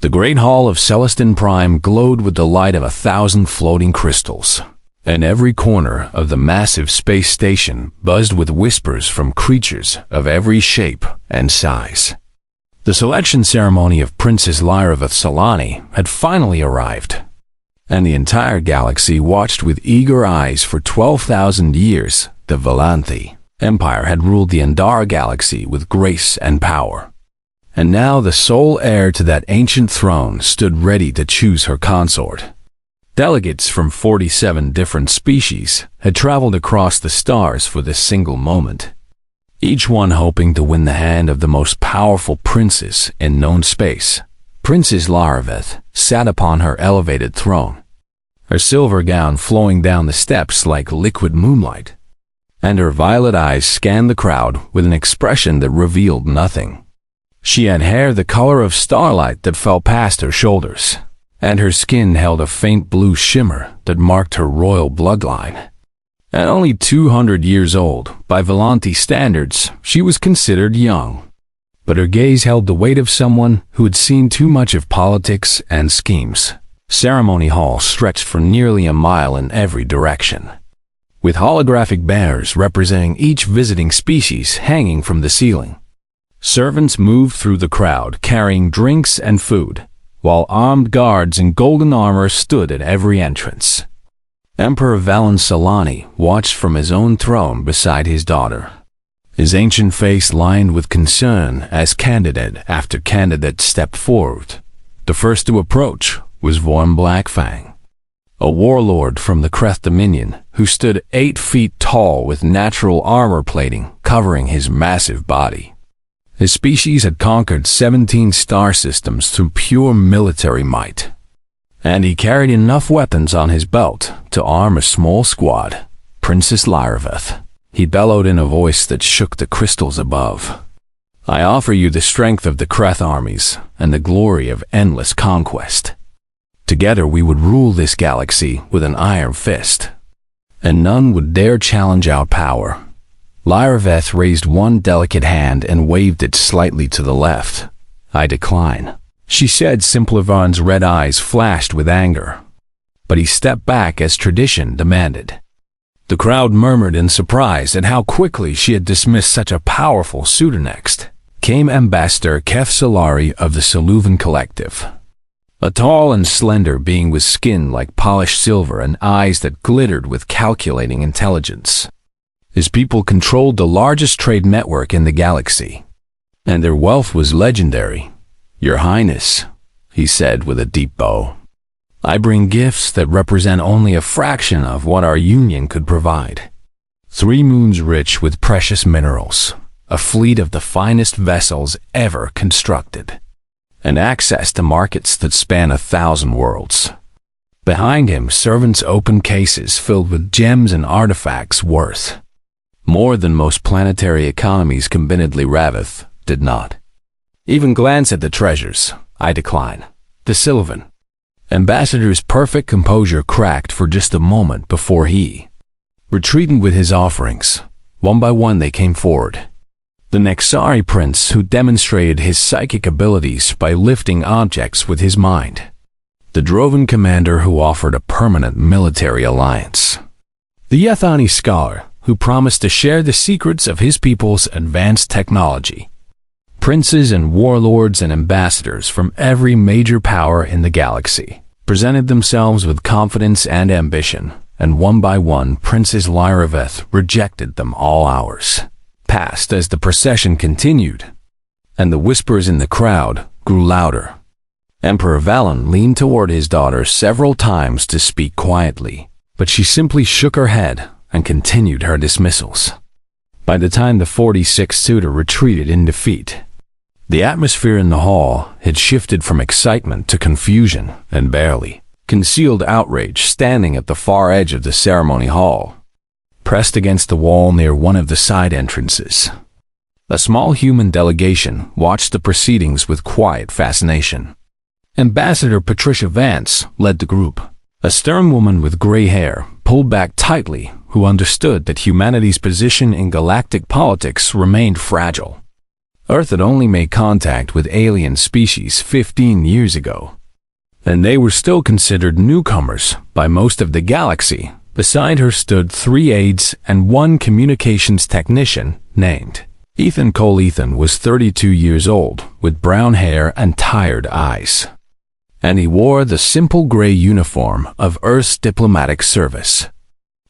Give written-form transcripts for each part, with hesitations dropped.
The great hall of Celestine Prime glowed with the light of 1,000 floating crystals, and every corner of the massive space station buzzed with whispers from creatures of every shape and size. The selection ceremony of Princess Lyra of Solani had finally arrived, and the entire galaxy watched with eager eyes. For 12,000 years, the Valanthi Empire had ruled the Andara galaxy with grace and power. And now the sole heir to that ancient throne stood ready to choose her consort. Delegates from 47 different species had traveled across the stars for this single moment, each one hoping to win the hand of the most powerful princess in known space. Princess Laraveth sat upon her elevated throne, her silver gown flowing down the steps like liquid moonlight, and her violet eyes scanned the crowd with an expression that revealed nothing. She had hair the color of starlight that fell past her shoulders, and her skin held a faint blue shimmer that marked her royal bloodline. At only 200 years old, by Valanthi standards, she was considered young. But her gaze held the weight of someone who had seen too much of politics and schemes. Ceremony hall stretched for nearly a mile in every direction, with holographic banners representing each visiting species hanging from the ceiling. Servants moved through the crowd carrying drinks and food, while armed guards in golden armor stood at every entrance. Emperor Valan Solani watched from his own throne beside his daughter, his ancient face lined with concern as candidate after candidate stepped forward. The first to approach was Vorm Blackfang, a warlord from the Kreth Dominion who stood 8 feet tall with natural armor plating covering his massive body. His species had conquered 17 star systems through pure military might, and he carried enough weapons on his belt to arm a small squad. Princess Lyraveth, he bellowed in a voice that shook the crystals above. I offer you the strength of the Kreth armies and the glory of endless conquest. Together we would rule this galaxy with an iron fist, and none would dare challenge our power. Lyraveth raised one delicate hand and waved it slightly to the left. I decline, she said. Simplivan's red eyes flashed with anger, but he stepped back as tradition demanded. The crowd murmured in surprise at how quickly she had dismissed such a powerful suitor. Next came Ambassador Kef Solari of the Soluvan Collective, a tall and slender being with skin like polished silver and eyes that glittered with calculating intelligence. His people controlled the largest trade network in the galaxy, and their wealth was legendary. Your Highness, he said with a deep bow, I bring gifts that represent only a fraction of what our union could provide. 3 moons rich with precious minerals, a fleet of the finest vessels ever constructed, and access to markets that span 1,000 worlds. Behind him, servants opened cases filled with gems and artifacts worth more than most planetary economies combinedly. Raveth did not even glance at the treasures. I decline. The Sylvan Ambassador's perfect composure cracked for just a moment before he retreated with his offerings. One by one they came forward. The Nexari prince, who demonstrated his psychic abilities by lifting objects with his mind. The Drovan commander, who offered a permanent military alliance. The Yethani scholar, who promised to share the secrets of his people's advanced technology. Princes and warlords and ambassadors from every major power in the galaxy presented themselves with confidence and ambition, and one by one Princess Lyraveth rejected them. All hours passed as the procession continued, and the whispers in the crowd grew louder. Emperor Valan leaned toward his daughter several times to speak quietly, but she simply shook her head and continued her dismissals. By the time the 46th suitor retreated in defeat, the atmosphere in the hall had shifted from excitement to confusion and barely concealed outrage. Standing at the far edge of the ceremony hall, pressed against the wall near one of the side entrances, a small human delegation watched the proceedings with quiet fascination. Ambassador Patricia Vance led the group, a stern woman with gray hair pulled back tightly, who understood that humanity's position in galactic politics remained fragile. Earth had only made contact with alien species 15 years ago, and they were still considered newcomers by most of the galaxy. Beside her stood 3 aides and 1 communications technician named Ethan Cole. Ethan was 32 years old, with brown hair and tired eyes, and he wore the simple gray uniform of Earth's diplomatic service.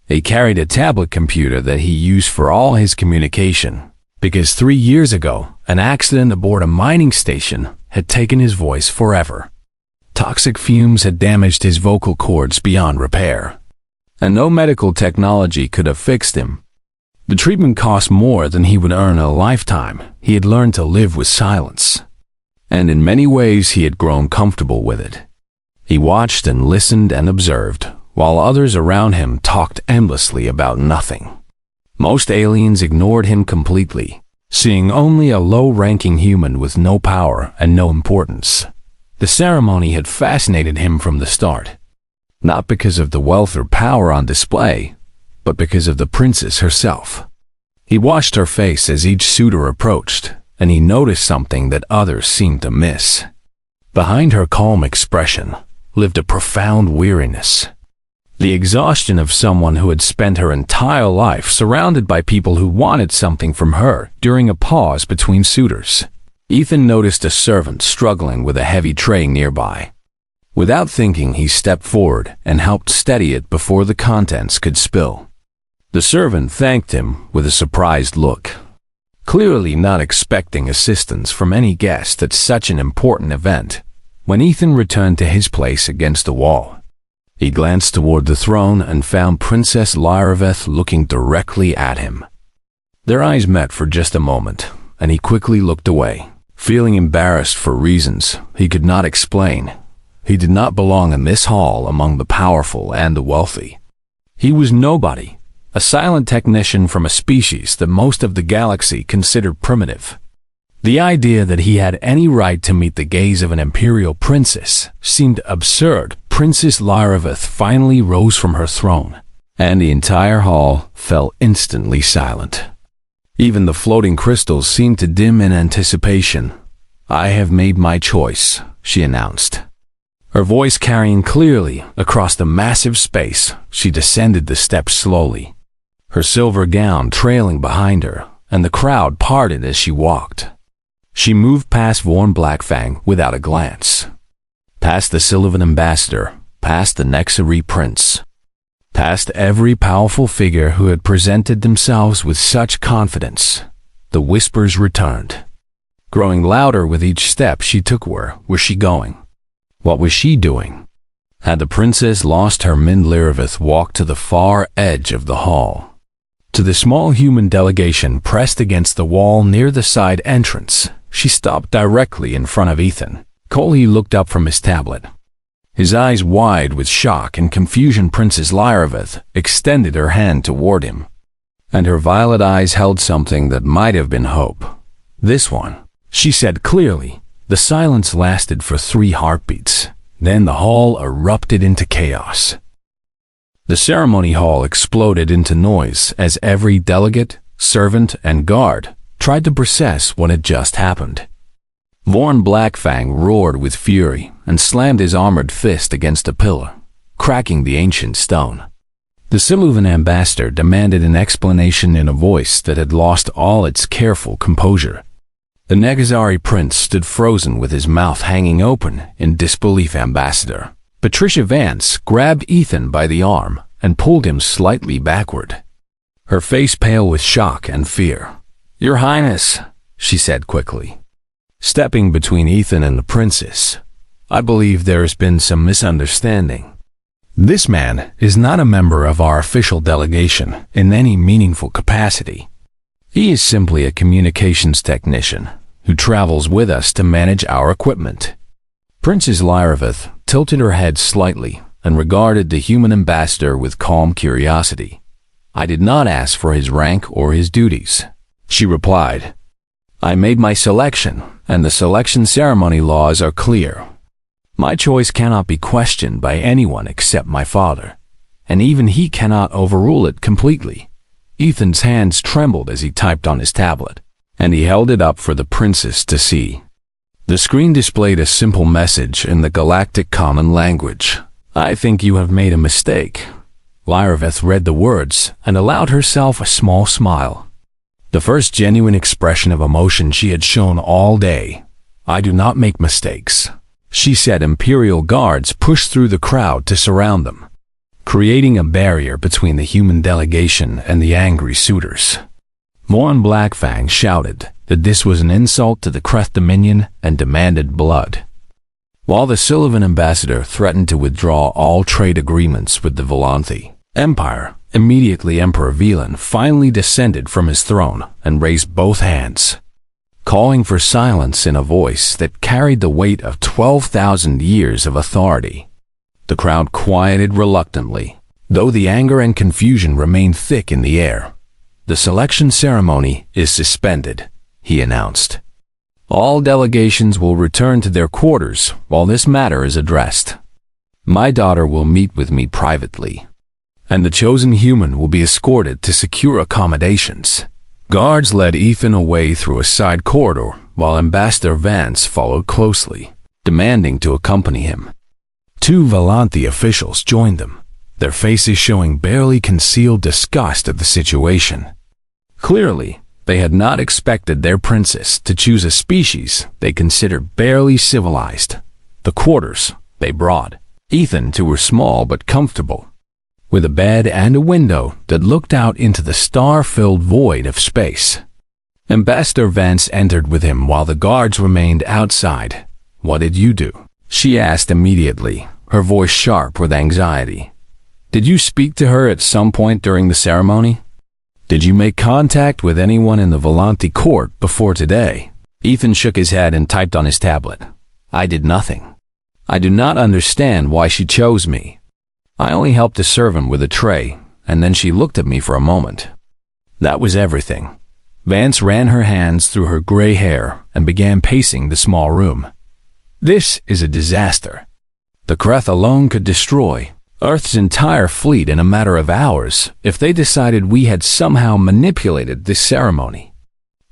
He carried a tablet computer that he used for all his communication, because 3 years ago, an accident aboard a mining station had taken his voice forever. Toxic fumes had damaged his vocal cords beyond repair, and no medical technology could have fixed him. The treatment cost more than he would earn in a lifetime. He had learned to live with silence, and in many ways he had grown comfortable with it. He watched and listened and observed, while others around him talked endlessly about nothing. Most aliens ignored him completely, seeing only a low-ranking human with no power and no importance. The ceremony had fascinated him from the start, not because of the wealth or power on display, but because of the princess herself. He watched her face as each suitor approached, and he noticed something that others seemed to miss. Behind her calm expression lived a profound weariness, the exhaustion of someone who had spent her entire life surrounded by people who wanted something from her. During a pause between suitors, Ethan noticed a servant struggling with a heavy tray nearby. Without thinking, he stepped forward and helped steady it before the contents could spill. The servant thanked him with a surprised look, clearly not expecting assistance from any guest at such an important event. When Ethan returned to his place against the wall, he glanced toward the throne and found Princess Lyraveth looking directly at him. Their eyes met for just a moment, and he quickly looked away, feeling embarrassed for reasons he could not explain. He did not belong in this hall among the powerful and the wealthy. He was nobody, a silent technician from a species that most of the galaxy considered primitive. The idea that he had any right to meet the gaze of an imperial princess seemed absurd. Princess Lyraveth finally rose from her throne, and the entire hall fell instantly silent. Even the floating crystals seemed to dim in anticipation. "I have made my choice," she announced, her voice carrying clearly across the massive space. She descended the steps slowly, her silver gown trailing behind her, and the crowd parted as she walked. She moved past Vorn Blackfang without a glance, past the Sylvan ambassador, past the Nexari prince, past every powerful figure who had presented themselves with such confidence. The whispers returned, growing louder with each step she took. Where was she going? What was she doing? Had the princess lost her mind? Lyraveth walked to the far edge of the hall, to the small human delegation pressed against the wall near the side entrance. She stopped directly in front of Ethan Cole. He looked up from his tablet, his eyes wide with shock and confusion. Princess Lyraveth extended her hand toward him, and her violet eyes held something that might have been hope. "This one," she said clearly. The silence lasted for 3 heartbeats. Then the hall erupted into chaos. The ceremony hall exploded into noise as every delegate, servant, and guard tried to process what had just happened. Vorn Blackfang roared with fury and slammed his armored fist against a pillar, cracking the ancient stone. The Sylvan ambassador demanded an explanation in a voice that had lost all its careful composure. The Negazari prince stood frozen with his mouth hanging open in disbelief. Ambassador Patricia Vance grabbed Ethan by the arm and pulled him slightly backward, her face pale with shock and fear. "Your Highness," she said quickly, stepping between Ethan and the princess, "I believe there has been some misunderstanding. This man is not a member of our official delegation in any meaningful capacity. He is simply a communications technician who travels with us to manage our equipment." Princess Lyraveth tilted her head slightly and regarded the human ambassador with calm curiosity. "I did not ask for his rank or his duties," she replied. "I made my selection, and the selection ceremony laws are clear. My choice cannot be questioned by anyone except my father, and even he cannot overrule it completely." Ethan's hands trembled as he typed on his tablet. and he held it up for the princess to see. The screen displayed a simple message in the Galactic Common Language. "I think you have made a mistake." Lyraveth read the words and allowed herself a small smile. The first genuine expression of emotion she had shown all day. "I do not make mistakes," she said. Imperial guards pushed through the crowd to surround them, creating a barrier between the human delegation and the angry suitors. Morn Blackfang shouted that this was an insult to the Kreth Dominion and demanded blood, while the Sylvan ambassador threatened to withdraw all trade agreements with the Volanthi Empire. Immediately, Emperor Velan finally descended from his throne and raised both hands, calling for silence in a voice that carried the weight of 12,000 years of authority. The crowd quieted reluctantly, though the anger and confusion remained thick in the air. "The selection ceremony is suspended," he announced. "All delegations will return to their quarters while this matter is addressed. My daughter will meet with me privately, and the chosen human will be escorted to secure accommodations." Guards led Ethan away through a side corridor, while Ambassador Vance followed closely, demanding to accompany him. Two Volanthi officials joined them, their faces showing barely concealed disgust at the situation. Clearly, they had not expected their princess to choose a species they considered barely civilized. The quarters they brought Ethan to were small but comfortable, with a bed and a window that looked out into the star-filled void of space. Ambassador Vance entered with him while the guards remained outside. "What did you do?" she asked immediately, her voice sharp with anxiety. "Did you speak to her at some point during the ceremony? Did you make contact with anyone in the Volanthi court before today?" Ethan shook his head and typed on his tablet. "I did nothing. I do not understand why she chose me. I only helped a servant with a tray, and then she looked at me for a moment. That was everything." Vance ran her hands through her gray hair and began pacing the small room. "This is a disaster. The Kreth alone could destroy Earth's entire fleet in a matter of hours if they decided we had somehow manipulated this ceremony.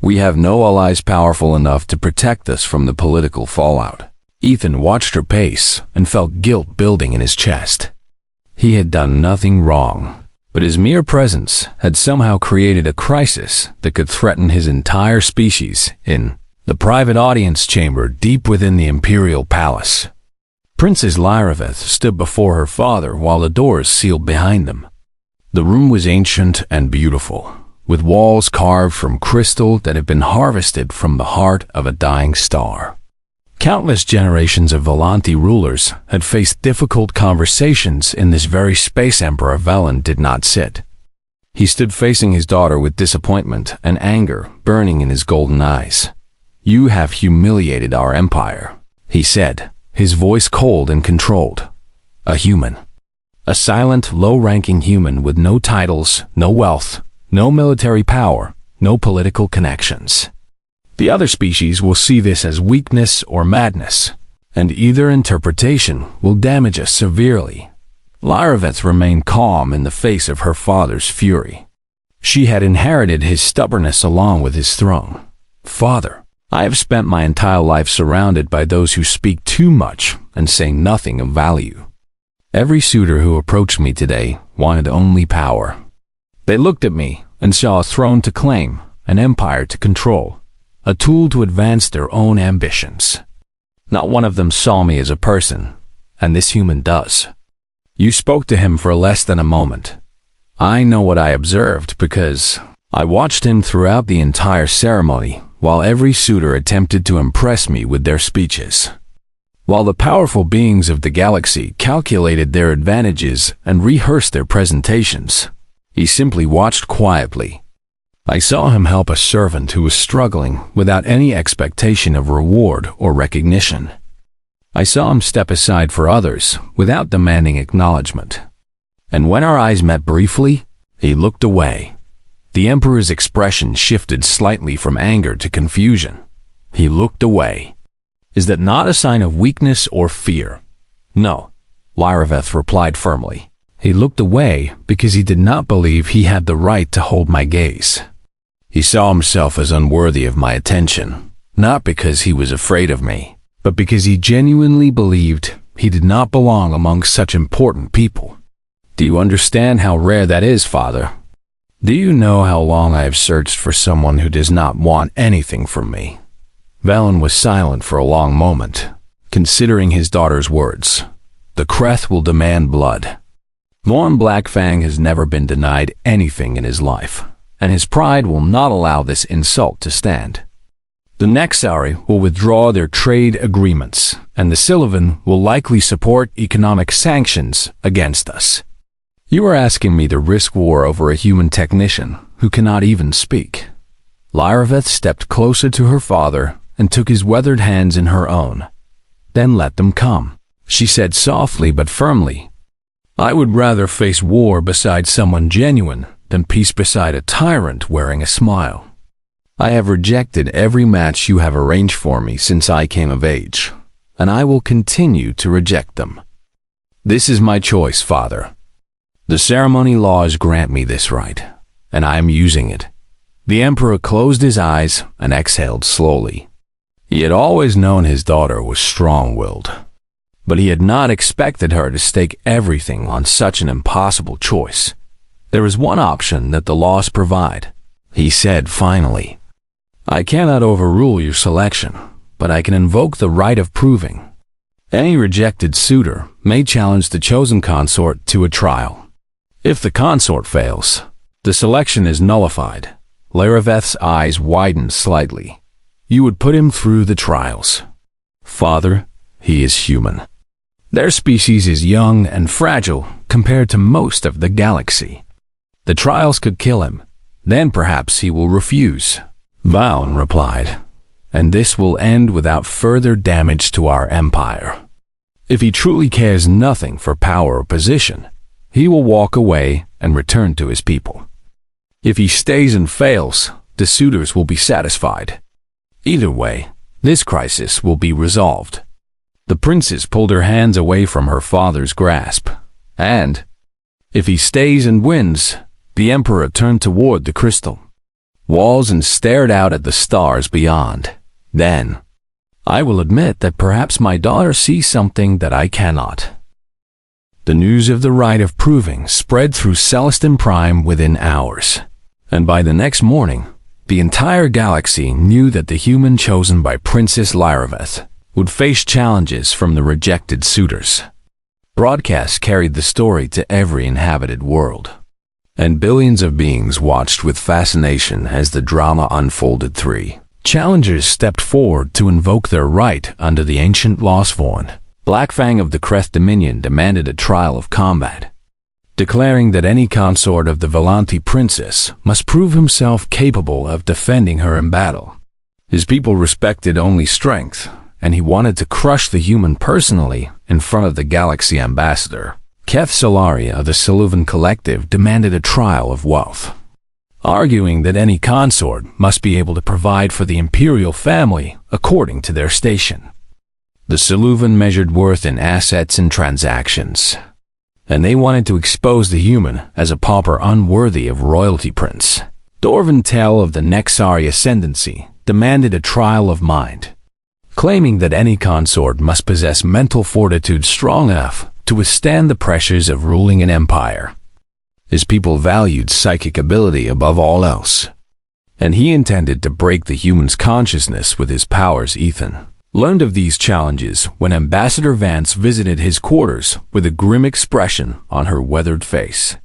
We have no allies powerful enough to protect us from the political fallout." Ethan watched her pace and felt guilt building in his chest. He had done nothing wrong, but his mere presence had somehow created a crisis that could threaten his entire species. In the private audience chamber deep within the Imperial Palace, Princess Lyraveth stood before her father while the doors sealed behind them. The room was ancient and beautiful, with walls carved from crystal that had been harvested from the heart of a dying star. Countless generations of Volanthi rulers had faced difficult conversations in this very space Emperor Velan did not sit. He stood facing his daughter with disappointment and anger burning in his golden eyes. "You have humiliated our empire," he said, his voice cold and controlled. "A human. A silent, low-ranking human with no titles, no wealth, no military power, no political connections. The other species will see this as weakness or madness, and either interpretation will damage us severely." Lyraveth remained calm in the face of her father's fury. She had inherited his stubbornness along with his throne. "Father, I have spent my entire life surrounded by those who speak too much and say nothing of value. Every suitor who approached me today wanted only power. They looked at me and saw a throne to claim, an empire to control, a tool to advance their own ambitions. Not one of them saw me as a person, and this human does. You spoke to him for less than a moment. I know what I observed because I watched him throughout the entire ceremony while every suitor attempted to impress me with their speeches. While the powerful beings of the galaxy calculated their advantages and rehearsed their presentations, he simply watched quietly. I saw him help a servant who was struggling without any expectation of reward or recognition. I saw him step aside for others without demanding acknowledgement. And when our eyes met briefly, he looked away. The Emperor's expression shifted slightly from anger to confusion. He looked away. Is that not a sign of weakness or fear? No, Lyraveth replied firmly. He looked away because he did not believe he had the right to hold my gaze. He saw himself as unworthy of my attention, not because he was afraid of me, but because he genuinely believed he did not belong among such important people. Do you understand how rare that is, Father? Do you know how long I have searched for someone who does not want anything from me? Valen was silent for a long moment, considering his daughter's words. The Kreth will demand blood. Lorne Blackfang has never been denied anything in his life, and his pride will not allow this insult to stand. The Nexari will withdraw their trade agreements, and the Sylvan will likely support economic sanctions against us. You are asking me to risk war over a human technician who cannot even speak. Lyraveth stepped closer to her father and took his weathered hands in her own. Then let them come, she said softly but firmly. I would rather face war beside someone genuine than peace beside a tyrant wearing a smile. I have rejected every match you have arranged for me since I came of age, and I will continue to reject them. This is my choice, Father. The ceremony laws grant me this right, and I am using it. The Emperor closed his eyes and exhaled slowly. He had always known his daughter was strong-willed, but he had not expected her to stake everything on such an impossible choice. There is one option that the laws provide, he said finally. I cannot overrule your selection, but I can invoke the right of proving. Any rejected suitor may challenge the chosen consort to a trial. If the consort fails, the selection is nullified. Lyraveth's eyes widened slightly. You would put him through the trials. Father, he is human. Their species is young and fragile compared to most of the galaxy. The trials could kill him. Then perhaps he will refuse. Valen replied, and this will end without further damage to our empire. If he truly cares nothing for power or position, he will walk away and return to his people. If he stays and fails, the suitors will be satisfied. Either way, this crisis will be resolved. The princess pulled her hands away from her father's grasp, and, if he stays and wins, the Emperor turned toward the crystal walls and stared out at the stars beyond. Then, I will admit that perhaps my daughter sees something that I cannot. The news of the rite of proving spread through Celestin Prime within hours, and by the next morning, the entire galaxy knew that the human chosen by Princess Lyraveth would face challenges from the rejected suitors. Broadcasts carried the story to every inhabited world, and billions of beings watched with fascination as the drama unfolded. 3 challengers stepped forward to invoke their right under the ancient Losvorn. Blackfang of the Kreth Dominion demanded a trial of combat, declaring that any consort of the Volanti princess must prove himself capable of defending her in battle. His people respected only strength, and he wanted to crush the human personally in front of the Galaxy Ambassador. Keth Solaria of the Siluvan Collective demanded a trial of wealth, arguing that any consort must be able to provide for the imperial family according to their station. The Siluvan measured worth in assets and transactions, and they wanted to expose the human as a pauper unworthy of royalty prince. Dorvan Tell of the Nexari Ascendancy demanded a trial of mind, claiming that any consort must possess mental fortitude strong enough to withstand the pressures of ruling an empire. His people valued psychic ability above all else, and he intended to break the human's consciousness with his powers. Ethan learned of these challenges when Ambassador Vance visited his quarters with a grim expression on her weathered face.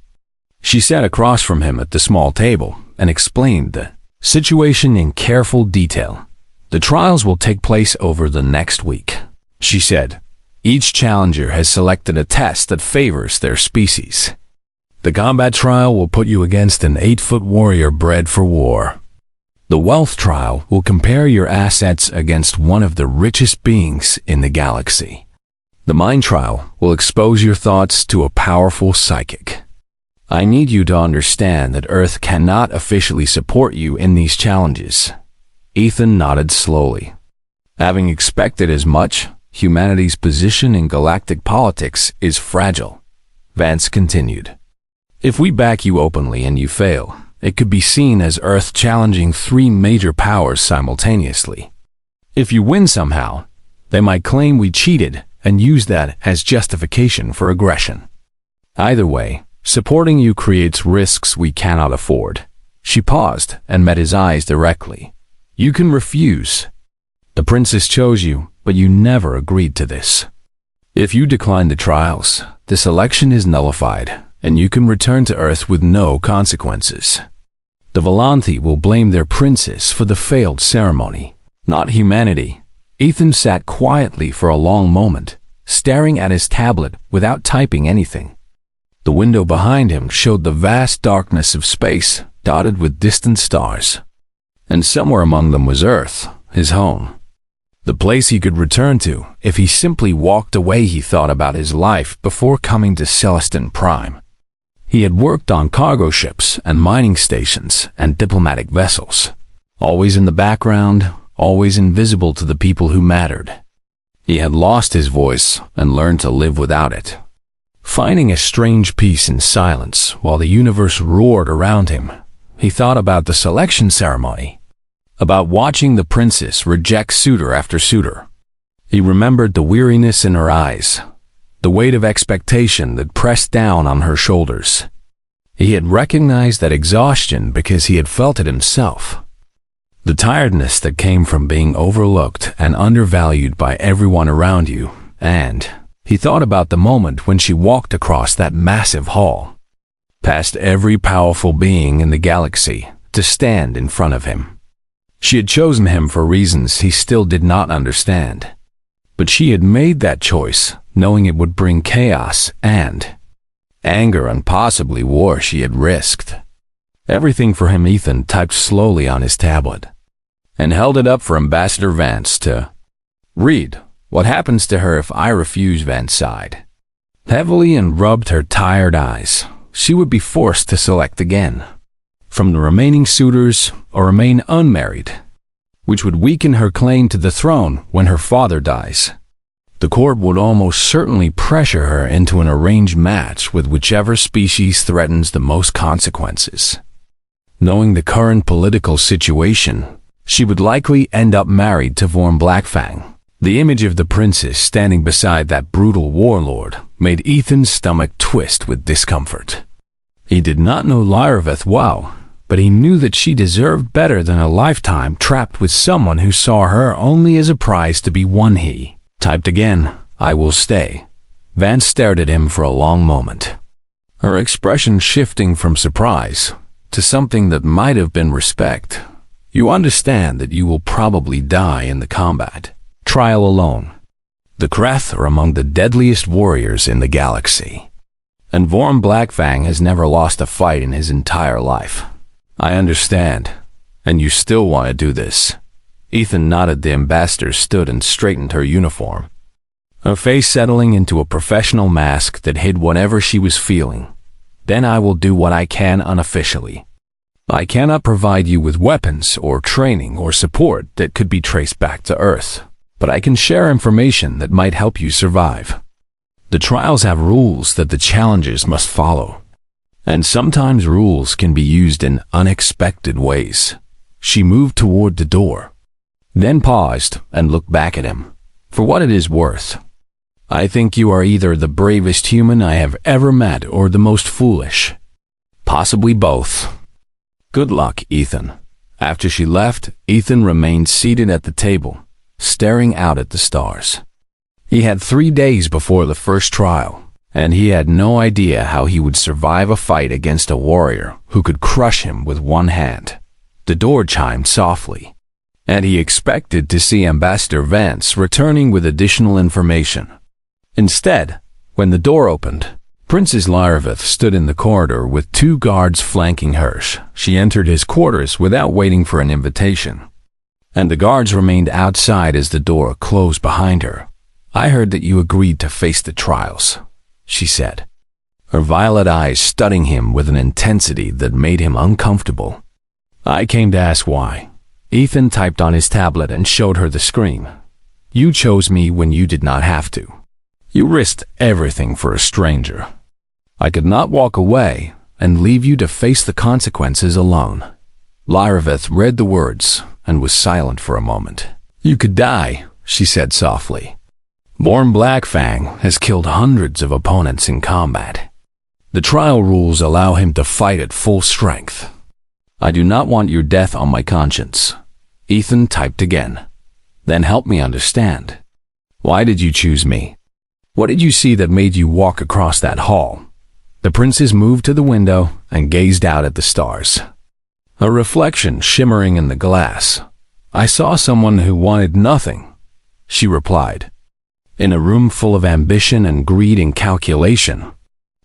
She sat across from him at the small table and explained the situation in careful detail. The trials will take place over the next week, she said. Each challenger has selected a test that favors their species. The combat trial will put you against an 8-foot warrior bred for war. The wealth trial will compare your assets against one of the richest beings in the galaxy. The mind trial will expose your thoughts to a powerful psychic. I need you to understand that Earth cannot officially support you in these challenges. Ethan nodded slowly. Having expected as much, humanity's position in galactic politics is fragile. Vance continued. If we back you openly and you fail, it could be seen as Earth challenging three major powers simultaneously. If you win somehow, they might claim we cheated and use that as justification for aggression. Either way, supporting you creates risks we cannot afford. She paused and met his eyes directly. You can refuse. The princess chose you, but you never agreed to this. If you decline the trials, the selection is nullified, and you can return to Earth with no consequences. The Volanthi will blame their princess for the failed ceremony, not humanity. Ethan sat quietly for a long moment, staring at his tablet without typing anything. The window behind him showed the vast darkness of space, dotted with distant stars. And somewhere among them was Earth, his home. The place he could return to if he simply walked away. He thought about his life before coming to Celestine Prime. He had worked on cargo ships and mining stations and diplomatic vessels, always in the background, always invisible to the people who mattered. He had lost his voice and learned to live without it, finding a strange peace in silence while the universe roared around him. He thought about the selection ceremony, about watching the princess reject suitor after suitor. He remembered the weariness in her eyes, the weight of expectation that pressed down on her shoulders. He had recognized that exhaustion because he had felt it himself. The tiredness that came from being overlooked and undervalued by everyone around you, and he thought about the moment when she walked across that massive hall, past every powerful being in the galaxy, to stand in front of him. She had chosen him for reasons he still did not understand, but she had made that choice knowing it would bring chaos and anger and possibly war. She had risked everything for him. Ethan typed slowly on his tablet and held it up for Ambassador Vance to read. What happens to her if I refuse? Vance sighed heavily and rubbed her tired eyes. She would be forced to select again from the remaining suitors or remain unmarried, which would weaken her claim to the throne when her father dies. The court would almost certainly pressure her into an arranged match with whichever species threatens the most consequences. Knowing the current political situation, she would likely end up married to Vorm Blackfang. The image of the princess standing beside that brutal warlord made Ethan's stomach twist with discomfort. He did not know Lyraveth well, but he knew that she deserved better than a lifetime trapped with someone who saw her only as a prize to be won. He typed again, I will stay. Vance stared at him for a long moment, her expression shifting from surprise to something that might have been respect. You understand that you will probably die in the combat trial alone. The Krath are among the deadliest warriors in the galaxy, and Vorm Blackfang has never lost a fight in his entire life. I understand, and you still want to do this. Ethan nodded. The ambassador stood and straightened her uniform, her face settling into a professional mask that hid whatever she was feeling. Then I will do what I can unofficially. I cannot provide you with weapons or training or support that could be traced back to Earth, but I can share information that might help you survive. The trials have rules that the challengers must follow, and sometimes rules can be used in unexpected ways. She moved toward the door, then paused and looked back at him. For what it is worth, I think you are either the bravest human I have ever met or the most foolish. Possibly both. Good luck, Ethan. After she left, Ethan remained seated at the table, staring out at the stars. He had 3 days before the first trial, and he had no idea how he would survive a fight against a warrior who could crush him with one hand. The door chimed softly, and he expected to see Ambassador Vance returning with additional information. Instead, when the door opened, Princess Lyraveth stood in the corridor with 2 guards flanking her. She entered his quarters without waiting for an invitation, and the guards remained outside as the door closed behind her. I heard that you agreed to face the trials, she said, her violet eyes studying him with an intensity that made him uncomfortable. I came to ask why. Ethan typed on his tablet and showed her the screen. You chose me when you did not have to. You risked everything for a stranger. I could not walk away, and leave you to face the consequences alone. Lyraveth read the words and was silent for a moment. You could die, she said softly. Born Blackfang has killed hundreds of opponents in combat. The trial rules allow him to fight at full strength. I do not want your death on my conscience. Ethan typed again. Then help me understand. Why did you choose me? What did you see that made you walk across that hall? The princess moved to the window and gazed out at the stars. A reflection shimmering in the glass. I saw someone who wanted nothing, she replied. In a room full of ambition and greed and calculation,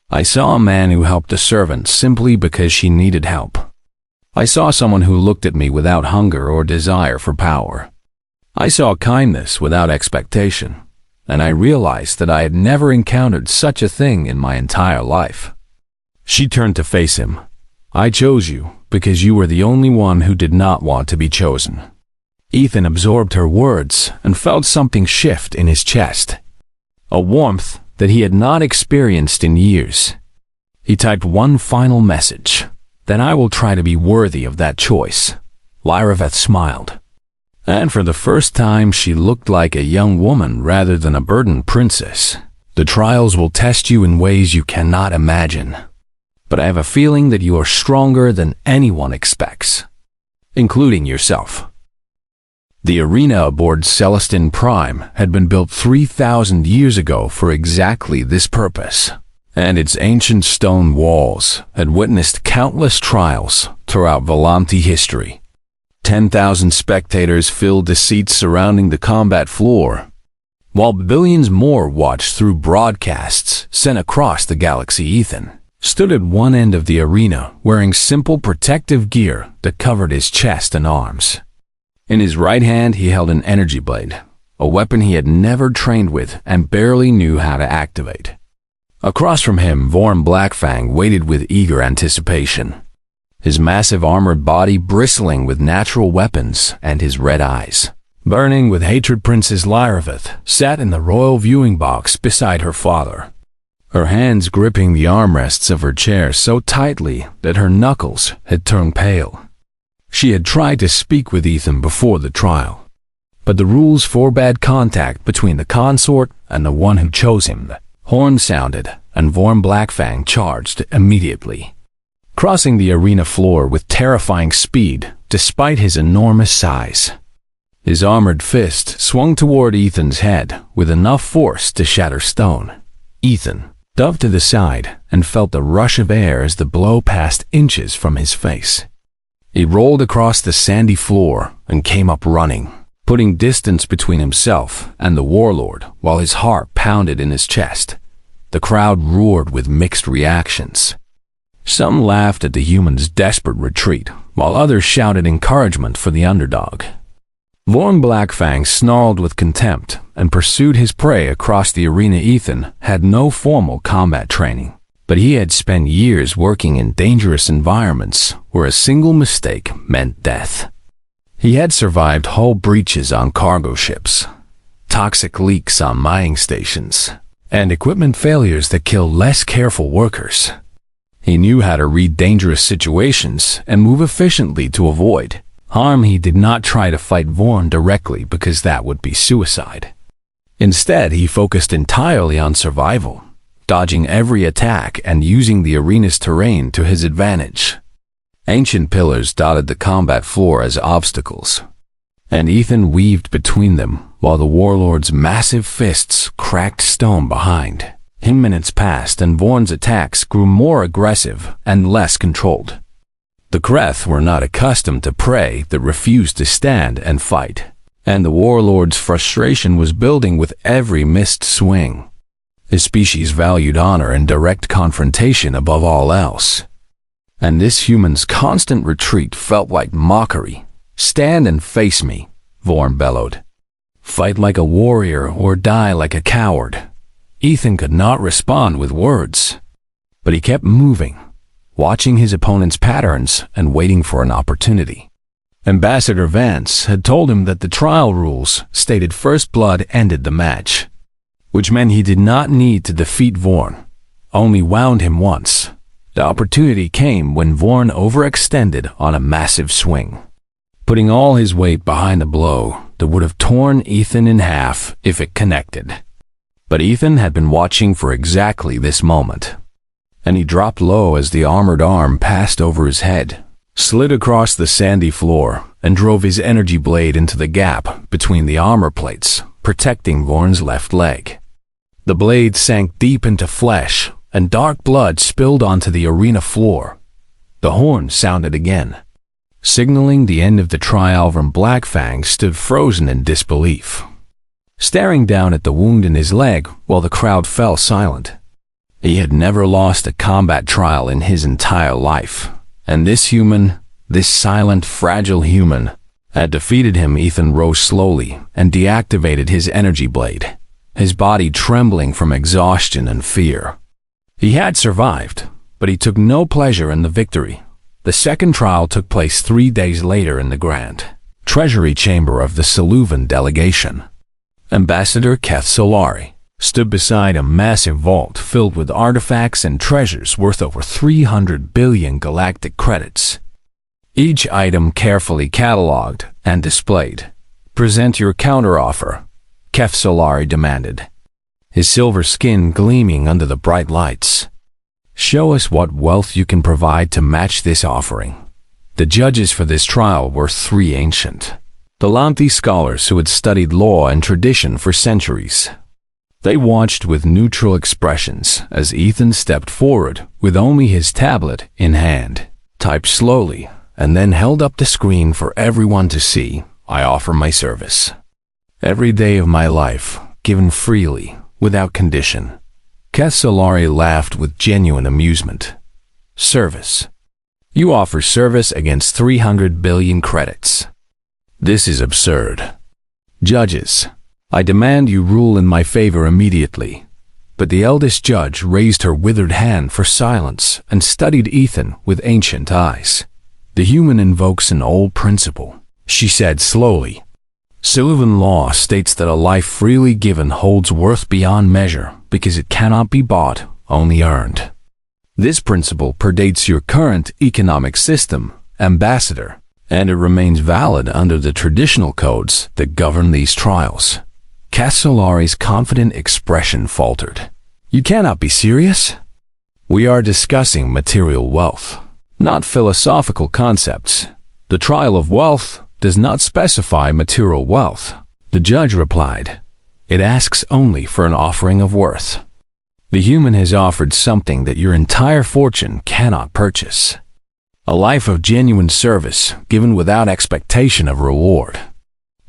I saw a man who helped a servant simply because she needed help. I saw someone who looked at me without hunger or desire for power. I saw kindness without expectation, and I realized that I had never encountered such a thing in my entire life. She turned to face him. I chose you because you were the only one who did not want to be chosen. Ethan absorbed her words and felt something shift in his chest, a warmth that he had not experienced in years. He typed one final message. Then I will try to be worthy of that choice. Lyraveth smiled. And for the first time, she looked like a young woman rather than a burdened princess. The trials will test you in ways you cannot imagine. But I have a feeling that you are stronger than anyone expects, including yourself. The arena aboard Celestine Prime had been built 3,000 years ago for exactly this purpose, and its ancient stone walls had witnessed countless trials throughout Volanti history. 10,000 spectators filled the seats surrounding the combat floor, while billions more watched through broadcasts sent across the galaxy. Ethan stood at one end of the arena wearing simple protective gear that covered his chest and arms. In his right hand, he held an energy blade, a weapon he had never trained with and barely knew how to activate. Across from him, Vorn Blackfang waited with eager anticipation, his massive armored body bristling with natural weapons and his red eyes burning with hatred. Princess Lyraveth sat in the royal viewing box beside her father, her hands gripping the armrests of her chair so tightly that her knuckles had turned pale. She had tried to speak with Ethan before the trial, but the rules forbade contact between the consort and the one who chose him. The horn sounded, and Vorn Blackfang charged immediately, crossing the arena floor with terrifying speed despite his enormous size. His armored fist swung toward Ethan's head with enough force to shatter stone. Ethan dove to the side and felt the rush of air as the blow passed inches from his face. He rolled across the sandy floor and came up running, putting distance between himself and the warlord while his heart pounded in his chest. The crowd roared with mixed reactions. Some laughed at the human's desperate retreat, while others shouted encouragement for the underdog. Vorn Blackfang snarled with contempt and pursued his prey across the arena. Ethan had no formal combat training, but he had spent years working in dangerous environments where a single mistake meant death. He had survived hull breaches on cargo ships, toxic leaks on mining stations, and equipment failures that killed less careful workers. He knew how to read dangerous situations and move efficiently to avoid harm. He did not try to fight Vorn directly because that would be suicide. Instead, he focused entirely on survival, dodging every attack and using the arena's terrain to his advantage. Ancient pillars dotted the combat floor as obstacles, and Ethan weaved between them while the warlord's massive fists cracked stone behind. Minutes passed and Vorn's attacks grew more aggressive and less controlled. The Kreth were not accustomed to prey that refused to stand and fight, and the warlord's frustration was building with every missed swing. His species valued honor and direct confrontation above all else, and this human's constant retreat felt like mockery. Stand and face me, Vorn bellowed. Fight like a warrior or die like a coward. Ethan could not respond with words, but he kept moving, watching his opponent's patterns and waiting for an opportunity. Ambassador Vance had told him that the trial rules stated first blood ended the match, which meant he did not need to defeat Vorn, only wound him once, The opportunity came when Vorn overextended on a massive swing, putting all his weight behind a blow that would have torn Ethan in half if it connected. But Ethan had been watching for exactly this moment, and he dropped low as the armored arm passed over his head, slid across the sandy floor, and drove his energy blade into the gap between the armor plates, protecting Vorn's left leg. The blade sank deep into flesh, and dark blood spilled onto the arena floor. The horn sounded again, signaling the end of the trial. Blackfang stood frozen in disbelief, staring down at the wound in his leg while the crowd fell silent. He had never lost a combat trial in his entire life, and this human, this silent, fragile human, had defeated him. Ethan rose slowly and deactivated his energy blade, his body trembling from exhaustion and fear. He had survived, but he took no pleasure in the victory. The second trial took place 3 days later in the Grand Treasury Chamber of the Siluvan delegation. Ambassador Keth Solari stood beside a massive vault filled with artifacts and treasures worth over 300 billion galactic credits, each item carefully cataloged and displayed. "Present your counteroffer," Keth Solari demanded, his silver skin gleaming under the bright lights. "Show us what wealth you can provide to match this offering." The judges for this trial were 3 ancient Galanthi scholars who had studied law and tradition for centuries. They watched with neutral expressions as Ethan stepped forward with only his tablet in hand, typed slowly, and then held up the screen for everyone to see. "I offer my service. Every day of my life, given freely, without condition." Keth Solari laughed with genuine amusement. "Service? You offer service against 300 billion credits. This is absurd. Judges, I demand you rule in my favor immediately." But the eldest judge raised her withered hand for silence and studied Ethan with ancient eyes. "The human invokes an old principle," she said slowly. "Siluvan law states that a life freely given holds worth beyond measure because it cannot be bought, only earned. This principle predates your current economic system, Ambassador, and it remains valid under the traditional codes that govern these trials." Keth Solari's confident expression faltered. "You cannot be serious? We are discussing material wealth, not philosophical concepts. The trial of wealth does not specify material wealth," the judge replied. "It asks only for an offering of worth. The human has offered something that your entire fortune cannot purchase. A life of genuine service given without expectation of reward.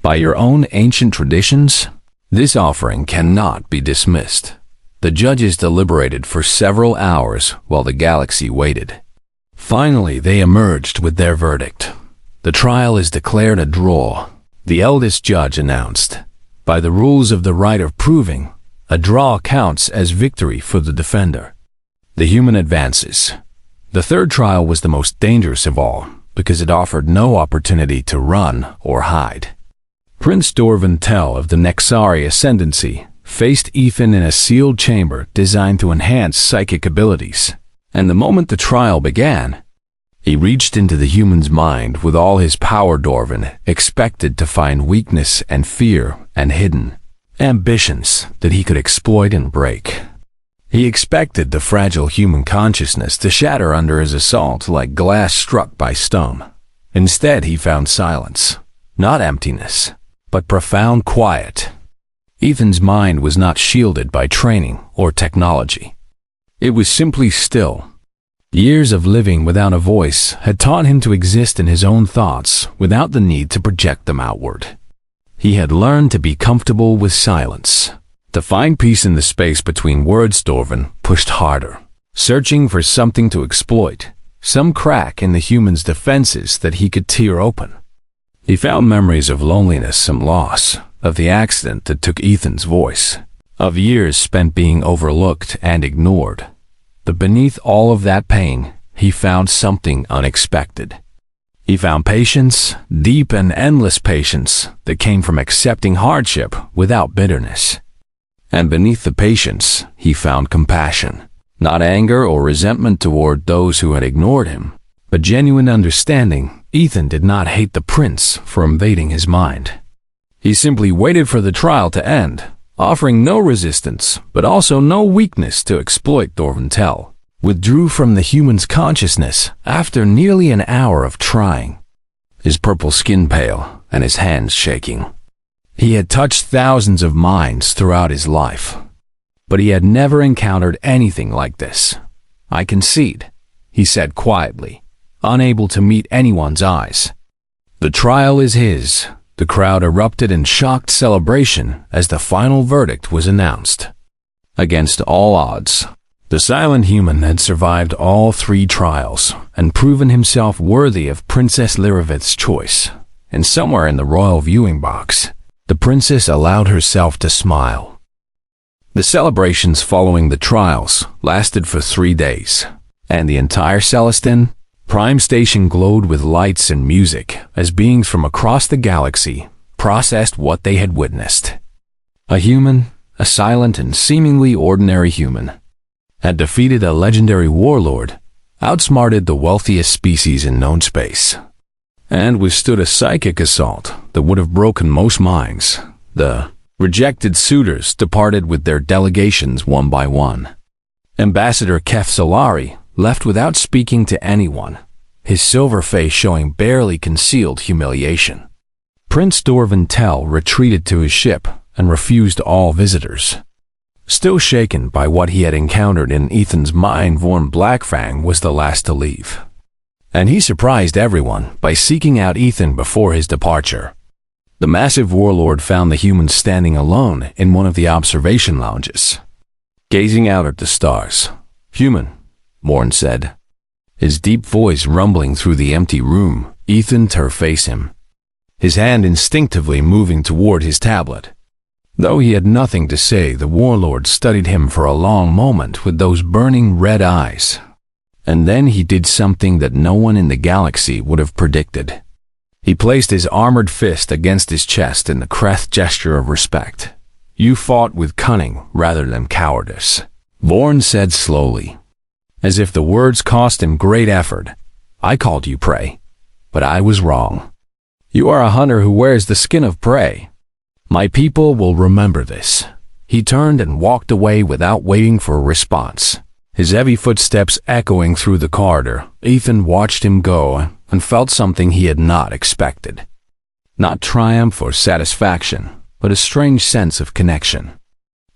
By your own ancient traditions, this offering cannot be dismissed." The judges deliberated for several hours while the galaxy waited. Finally, they emerged with their verdict. "The trial is declared a draw," the eldest judge announced. "By the rules of the right of proving, a draw counts as victory for the defender." The human advances. The third trial was the most dangerous of all because it offered no opportunity to run or hide. Prince Dorvan Tell of the Nexari Ascendancy faced Ethan in a sealed chamber designed to enhance psychic abilities, and the moment the trial began, he reached into the human's mind with all his power. Dorvan expected to find weakness and fear and hidden ambitions that he could exploit and break. He expected the fragile human consciousness to shatter under his assault like glass struck by stone. Instead, he found silence, not emptiness, but profound quiet. Ethan's mind was not shielded by training or technology. It was simply still. Years of living without a voice had taught him to exist in his own thoughts without the need to project them outward. He had learned to be comfortable with silence, to find peace in the space between words. Dorvan pushed harder, searching for something to exploit, some crack in the human's defenses that he could tear open. He found memories of loneliness and loss, of the accident that took Ethan's voice, of years spent being overlooked and ignored. But beneath all of that pain, he found something unexpected. He found patience, deep and endless patience that came from accepting hardship without bitterness. And beneath the patience, he found compassion, Not anger or resentment toward those who had ignored him, but genuine understanding. Ethan did not hate the prince for invading his mind. He simply waited for the trial to end, offering no resistance, but also no weakness to exploit. Thorvin Tell withdrew from the human's consciousness after nearly an hour of trying, his purple skin pale and his hands shaking. He had touched thousands of minds throughout his life, but he had never encountered anything like this. "I concede," he said quietly, unable to meet anyone's eyes. "The trial is his." The crowd erupted in shocked celebration as the final verdict was announced. Against all odds, the silent human had survived all 3 trials and proven himself worthy of Princess Lyravith's choice. And somewhere in the royal viewing box, the princess allowed herself to smile. The celebrations following the trials lasted for 3 days, and the entire Celestine Prime Station glowed with lights and music as beings from across the galaxy processed what they had witnessed. A human, a silent and seemingly ordinary human, had defeated a legendary warlord, outsmarted the wealthiest species in known space, and withstood a psychic assault that would have broken most minds. The rejected Suitors departed with their delegations one by one. Ambassador Kef Solari left without speaking to anyone, his silver face showing barely concealed humiliation. Prince Thorvin Tell retreated to his ship and refused all visitors. Still shaken by what he had encountered in Ethan's mind, Vorn Blackfang was the last to leave. And he surprised everyone by seeking out Ethan before his departure. The massive warlord found the humans standing alone in one of the observation lounges, gazing out at the stars. "Human," Morn said, his deep voice rumbling through the empty room. Ethan turned to face him, his hand instinctively moving toward his tablet. Though he had nothing to say, the warlord studied him for a long moment with those burning red eyes. And then he did something that no one in the galaxy would have predicted. He placed his armored fist against his chest in the crest gesture of respect. "You fought with cunning rather than cowardice," Vorn said slowly, as if the words cost him great effort. "I called you prey, but I was wrong. You are a hunter who wears the skin of prey. My people will remember this." He turned and walked away without waiting for a response, his heavy footsteps echoing through the corridor. Ethan watched him go and felt something he had not expected. Not triumph or satisfaction, but a strange sense of connection.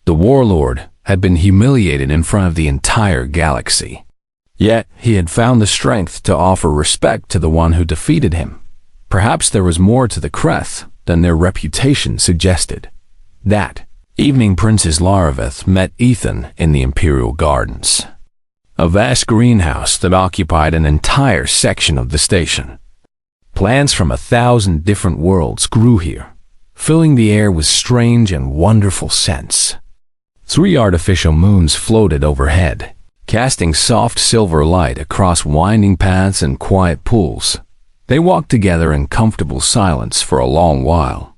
The warlord had been humiliated in front of the entire galaxy. Yet he had found the strength to offer respect to the one who defeated him. Perhaps there was more to the Kreth than their reputation suggested. That evening, Princess Lyravith met Ethan in the Imperial Gardens, a vast greenhouse that occupied an entire section of the station. Plants from 1,000 different worlds grew here, filling the air with strange and wonderful scents. 3 artificial moons floated overhead, casting soft silver light across winding paths and quiet pools. They walked together in comfortable silence for a long while,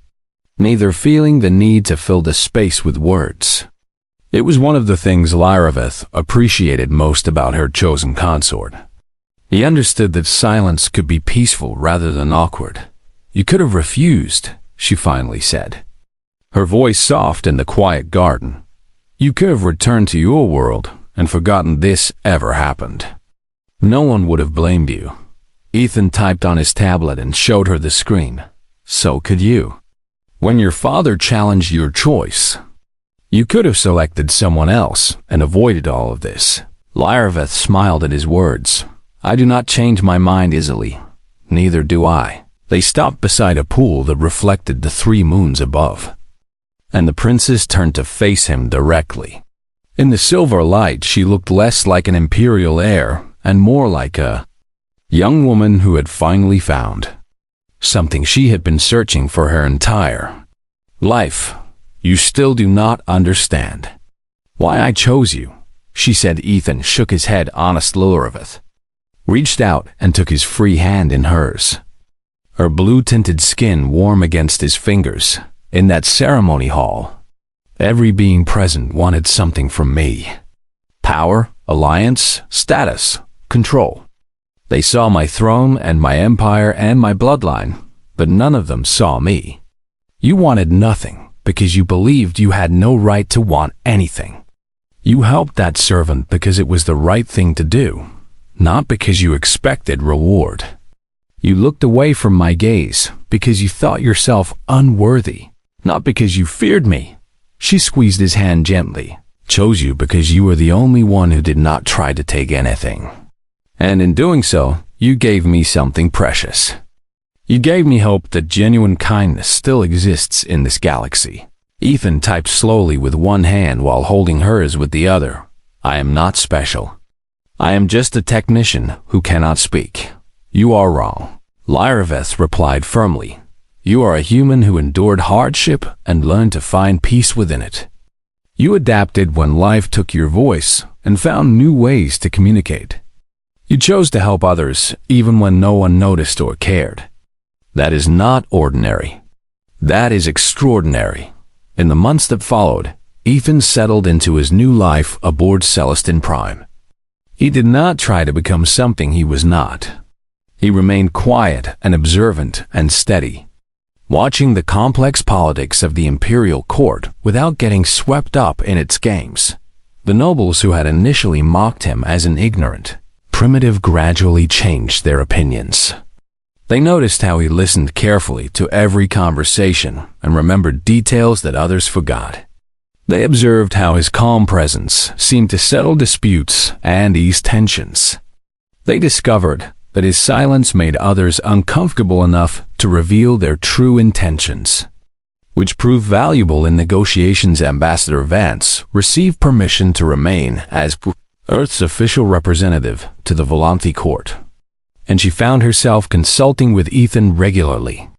neither feeling the need to fill the space with words. It was one of the things Lyravith appreciated most about her chosen consort. He understood that silence could be peaceful rather than awkward. "You could have refused," she finally said, her voice soft in the quiet garden. "You could have returned to your world and forgotten this ever happened. No one would have blamed you." Ethan typed on his tablet and showed her the screen. "So could you. When your father challenged your choice, you could have selected someone else and avoided all of this." Lyravith smiled at his words. "I do not change my mind easily. Neither do I." They stopped beside a pool that reflected the 3 moons above, and the princess turned to face him directly. In the silver light, she looked less like an imperial heir and more like a young woman who had finally found something she had been searching for her entire life. "You still do not understand why I chose you," she said. Ethan shook his head. Honest Lyravith reached out and took his free hand in hers, her blue-tinted skin warm against his fingers. "In that ceremony hall, every being present wanted something from me. Power, alliance, status, control. They saw my throne and my empire and my bloodline, but none of them saw me. You wanted nothing because you believed you had no right to want anything. You helped that servant because it was the right thing to do, not because you expected reward. You looked away from my gaze because you thought yourself unworthy, not because you feared me. She squeezed his hand gently, chose you because you were the only one who did not try to take anything. And in doing so, you gave me something precious. You gave me hope that genuine kindness still exists in this galaxy. Ethan typed slowly with one hand while holding hers with the other. I am not special. I am just a technician who cannot speak. You are wrong. Lyraveth replied firmly. You are a human who endured hardship and learned to find peace within it. You adapted when life took your voice and found new ways to communicate. You chose to help others even when no one noticed or cared. That is not ordinary. That is extraordinary. In the months that followed, Ethan settled into his new life aboard Celestine Prime. He did not try to become something he was not. He remained quiet and observant and steady, watching the complex politics of the imperial court without getting swept up in its games. The nobles who had initially mocked him as an ignorant, primitive gradually changed their opinions. They noticed how he listened carefully to every conversation and remembered details that others forgot. They observed how his calm presence seemed to settle disputes and ease tensions. They discovered that his silence made others uncomfortable enough to reveal their true intentions, which proved valuable in negotiations. Ambassador Vance received permission to remain as Earth's official representative to the Volanthi court, and she found herself consulting with Ethan regularly.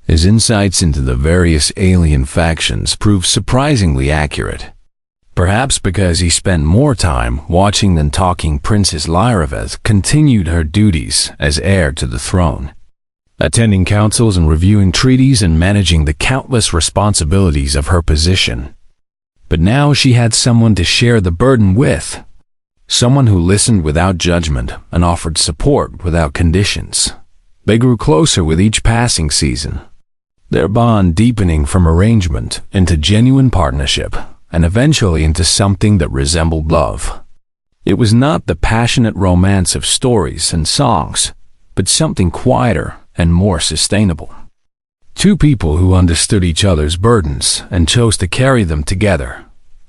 His insights into the various alien factions proved surprisingly accurate. Perhaps because he spent more time watching than talking, Princess Lyraveth continued her duties as heir to the throne, attending councils and reviewing treaties and managing the countless responsibilities of her position. But now she had someone to share the burden with, someone who listened without judgment and offered support without conditions. They grew closer with each passing season, their bond deepening from arrangement into genuine partnership, and eventually into something that resembled love. It was not the passionate romance of stories and songs, but something quieter and more sustainable. Two people who understood each other's burdens and chose to carry them together.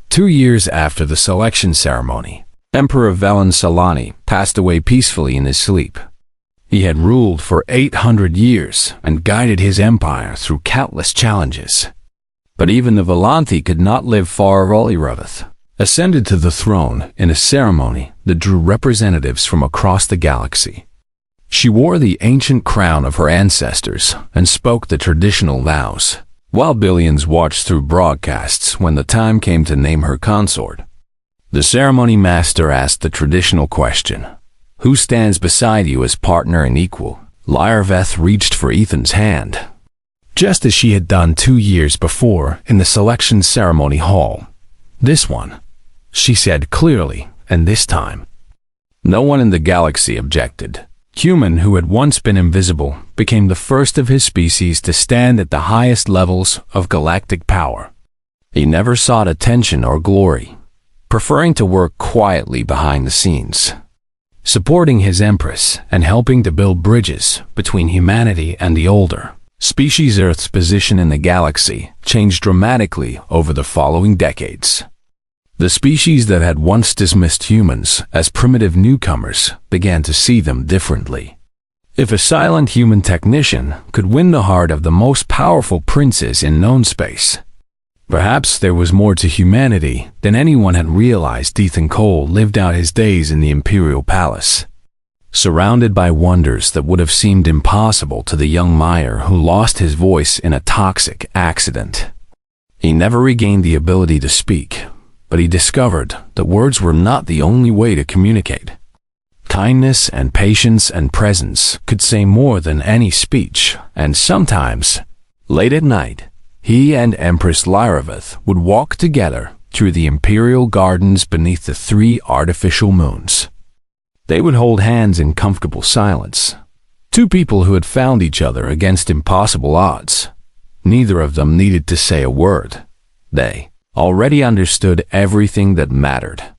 2 years after the selection ceremony, Emperor Velen Salani passed away peacefully in his sleep. He had ruled for 800 years and guided his empire through countless challenges. But even the Volanthi could not live far. Lyraveth ascended to the throne in a ceremony that drew representatives from across the galaxy. She wore the ancient crown of her ancestors and spoke the traditional vows, while billions watched through broadcasts when the time came to name her consort. The ceremony master asked the traditional question, "Who stands beside you as partner and equal?" Lyraveth reached for Ethan's hand, just as she had done 2 years before in the selection ceremony hall. "This one," she said clearly, and this time. No one in the galaxy objected. Human, who had once been invisible, became the first of his species to stand at the highest levels of galactic power. He never sought attention or glory, preferring to work quietly behind the scenes, supporting his empress and helping to build bridges between humanity and the older species. Earth's position in the galaxy changed dramatically over the following decades. The species that had once dismissed humans as primitive newcomers began to see them differently. If a silent human technician could win the heart of the most powerful princes in known space, perhaps there was more to humanity than anyone had realized. Ethan Cole lived out his days in the Imperial Palace, surrounded by wonders that would have seemed impossible to the young Meyer who lost his voice in a toxic accident. He never regained the ability to speak, but he discovered that words were not the only way to communicate. Kindness and patience and presence could say more than any speech, and sometimes, late at night, he and Empress Lyraveth would walk together through the imperial gardens beneath the 3 artificial moons. They would hold hands in comfortable silence. 2 people who had found each other against impossible odds. Neither of them needed to say a word. They already understood everything that mattered.